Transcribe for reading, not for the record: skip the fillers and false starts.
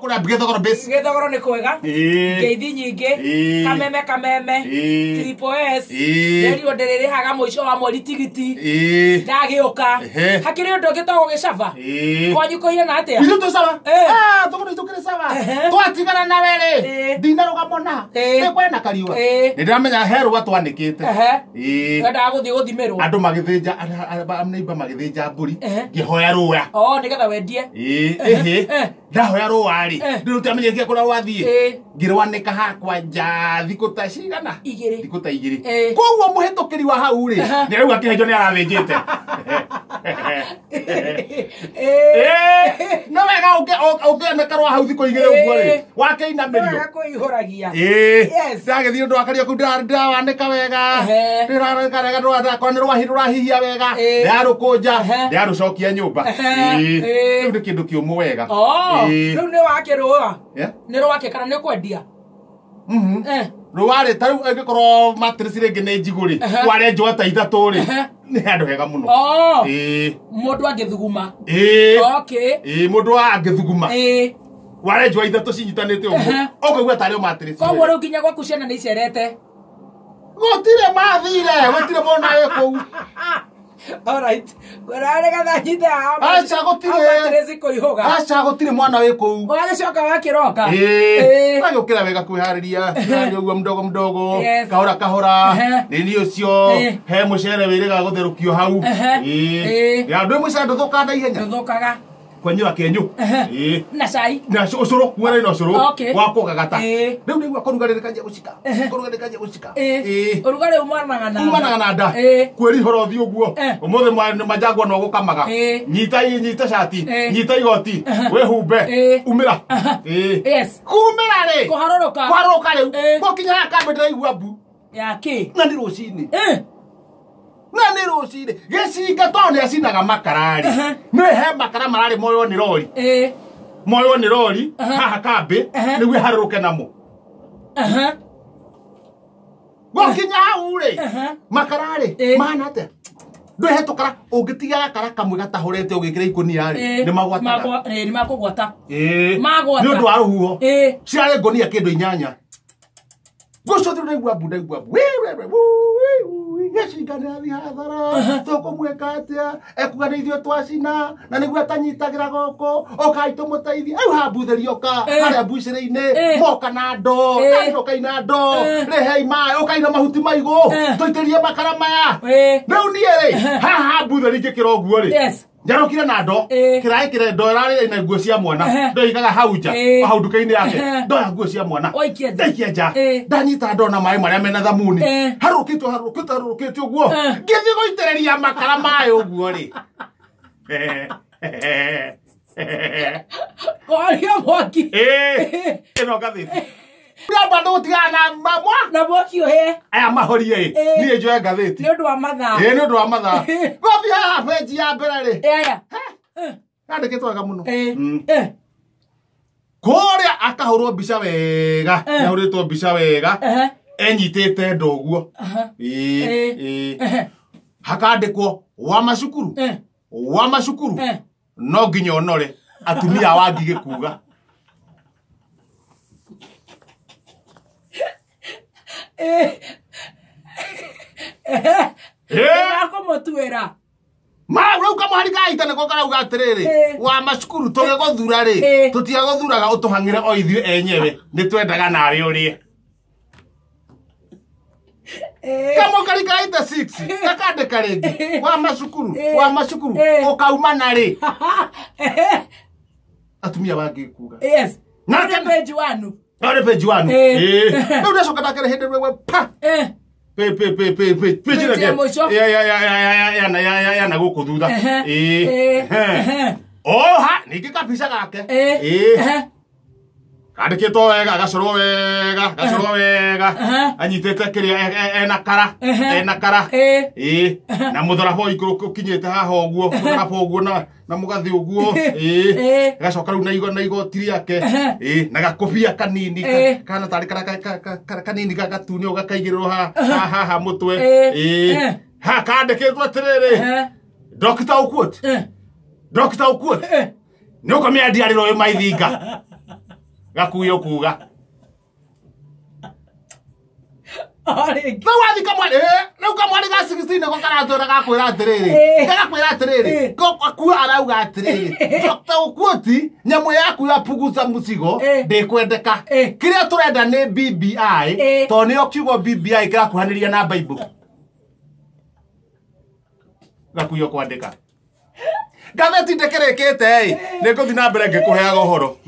Kuna bigethogoro base. Gethogoro ni kwega. Ngeithi nyingi. Kameme. Triple S. Ndio nderere haga muico wa mweri tigiti. Ndagiuka. Hakiri undu ngitogwo gicaba. Kwanyu kuhire na atia. Izo to sawa. Tugoro itukire sawa. Twatigana na were. Ndinaruga mona. Kwena kariwa. Ndiramenya heru watwanikite. Ngenda guthii guthimirwo. Andu magithinja amneiba magithinja mburi. Ngihoya ruya. Nigetha wendie. Ndahoya ruwari. Ndutamenyekia kura wathie. Ngirwanika hakwa nja thiku ta cigana. Thiku ta igiri. Koguo muhitukiri wa hau ri. Ndirauga akihenjo ni arathinjite. No wega ukianekarwa hau thiku igiri uguo ri. Wakeina mirio. Wega kuihuragia. Yes. Ndagithie undu akaria ku ndawanika wega. Ndirareka rega ndakwanirwa hihia wega. Ndarukunja. Ndarucokia nyumba. Riu ni kindu kiumu wega. Riu ni wake ruwa. Ni ruwake kana ni kwendia. Ruware taru angikorwo mattress ringi ni njiguri. Ware njwa ta ithatu ri. Ni andu hega muno. Mundu angithuguma. Okay. Mundu angithuguma. Ware njwa ithatu cinyitanite uguo. Okaigua tari o mattress. Koguo riu nginya gwaku ciana ni icerete. Gutire mathire, gutire mona eko. Alright. Werarega thanyita. Acha gutire mwana we ku. Wagicoka wakiroka. Agukira wega kwihariria. Uguo mdogo. Kahora. Nini ucio. He mucere wiriga gutherukio hau. Ya ndu mucere nduthuka na ihenya. Nduthukaga. Kwenyura kenyu. Na cai. Na ucuru mwere na ucuru. Wako gagata. Riu nigua kurugarire kanje gucika. Urugare umanaga na. Umanaga na nda. Kweri horo thi uguo. Umuthe mwana majagwa no gukamaga. Nyita shati. Nyita igoti. We humbe. Umira. Yes. Kumira ri. Kuharoroka riu. Gokinya kambe ndaigua mbu. Yaki. Na ni rucini. Nani rucire gicinga tone acinaga makarari ni he makara marari moyo ni rori moyo ni rori haha kambe nigwe haruruke namo gokinya hau ri makarari mana ate ndwe hetukara ungitiga kara kamwe gatahurete ugikira ikunia ri ni magwata ni makugwata magwata ni undu wa ruhuo ciare ngonia kindu inyanya gucothiro nigwa bunda Yashigana thi hathara toko mweka atia ekuga ni ithio twacina na niguo atanyitagira goko okaito mutaithia au hambutherio ka haria mbucire-ini moka na ndo kaina ndo rehei mai okaina mahuti maigo toiterie makara maya riu nie ri haha mbutheri ngikira uguo ri njarokire na ndo kirai kire ndo rari na nguo cia mwana ndo igaga hau nja hau nduka-ini yake ndo ya nguo cia mwana ndaikia nja ndanyita ndo na mai maria mena thamuni harukitwo uguo ngithi goitereria makara mayo uguo ri Koria mwaki ino gathiti Ramba ndutigana mamwa na mwaki uhe aya mahorie nie njoe gathiti ni undu wa mathaa ni undu wa mathaa gothi haha peji ya mbere ri aya andikitwo wega muno kuria akahurwo mbica wega yahuritwo mbica wega enyitite ndoguo hakandikwo wa macukuru no nginya onore atumia wa ngige kuga Akomotuera Rau kamuharika itane ko karauga atiriri wa macukuru tugegothura ri tutiagothuraga utuhangire o ithuĩ enyewe ni twendaga nawe urie kamo karika ita 6 kakandika ringi wa macukuru ukaumana ri atumia wangi kuga yes na page 1 ore page 1 no ndacoka ndakere hende wewe pa ya na guku thutha oha niki kabisa gake kandikitwo wega gacoro wega anyitete kiria ena kara na mutharabo ikuru kinyete haha uguo mutharabo uguo na mugathi uguo gacoka riu na igoti riake na gakobia kanini kana tari kanini gagatune ugakaigirwo haha mutwe ha kandikitwo atiriri Dr. Ukut ni ukomia ndiariro maithinga gakuyo kuga ari no wathi kamwari no kamwari ga 16 ko karathora gakwira atiriri ko akuwa arauga atiriri Dr. Okuoti nyamu yaku ya puguza musigo ndikwendeka kiria turenda ni BBI to ni okiugo BBI kira kuhaniria na Bible gakuyo kwandika gatheti ndekerekete ni nguthi na mbere ngikuheaga uhoro